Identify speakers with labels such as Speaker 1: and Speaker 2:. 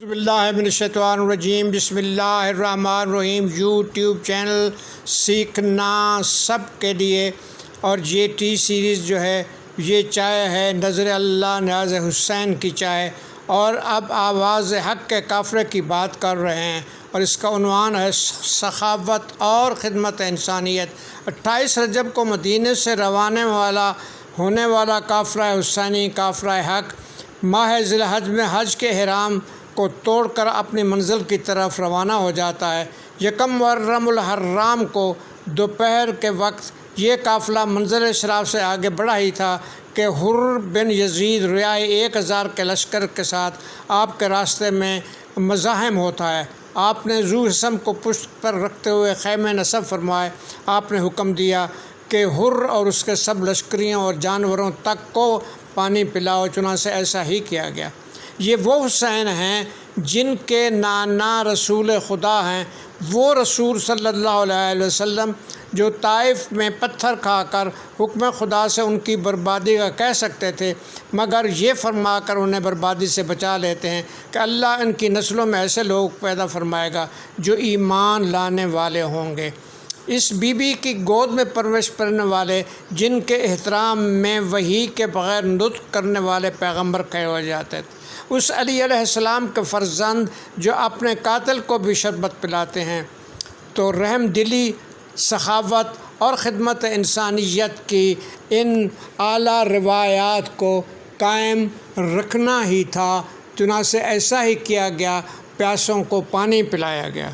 Speaker 1: بسم اللہ من الشیطان الرجیم بسم اللہ الرحمن الرحیم یوٹیوب چینل سیکھنا سب کے لیے اور یہ ٹی سیریز جو ہے یہ چائے ہے نظر اللہ نیاز حسین کی چائے، اور اب آواز حق کے کافرے کی بات کر رہے ہیں اور اس کا عنوان ہے سخاوت اور خدمت انسانیت۔ 28 رجب کو مدینے سے روانہ ہونے والا کافرہ حسینی کافرہ حق ماہ ذی الحج میں حج کے احرام کو توڑ کر اپنی منزل کی طرف روانہ ہو جاتا ہے۔ یکم محرم الحرام کو دوپہر کے وقت یہ قافلہ منزل شراف سے آگے بڑھا ہی تھا کہ حر بن یزید رعایا 1000 کے لشکر کے ساتھ آپ کے راستے میں مزاحم ہوتا ہے۔ آپ نے ذو حسم کو پشت پر رکھتے ہوئے خیمے نصب فرمائے۔ آپ نے حکم دیا کہ حر اور اس کے سب لشکریوں اور جانوروں تک کو پانی پلاؤ، چنانچہ ایسا ہی کیا گیا۔ یہ وہ حسین ہیں جن کے نانا رسول خدا ہیں، وہ رسول صلی اللہ علیہ وسلم جو طائف میں پتھر کھا کر حکم خدا سے ان کی بربادی کا کہہ سکتے تھے، مگر یہ فرما کر انہیں بربادی سے بچا لیتے ہیں کہ اللہ ان کی نسلوں میں ایسے لوگ پیدا فرمائے گا جو ایمان لانے والے ہوں گے۔ اس بی بی کی گود میں پرورش پانے والے، جن کے احترام میں وحی کے بغیر نطق کرنے والے پیغمبر کہے ہو جاتے تھے، اس علی علیہ السلام کے فرزند جو اپنے قاتل کو بھی شربت پلاتے ہیں، تو رحم دلی، سخاوت اور خدمت انسانیت کی ان اعلیٰ روایات کو قائم رکھنا ہی تھا، چنانچہ ایسا ہی کیا گیا، پیاسوں کو پانی پلایا گیا۔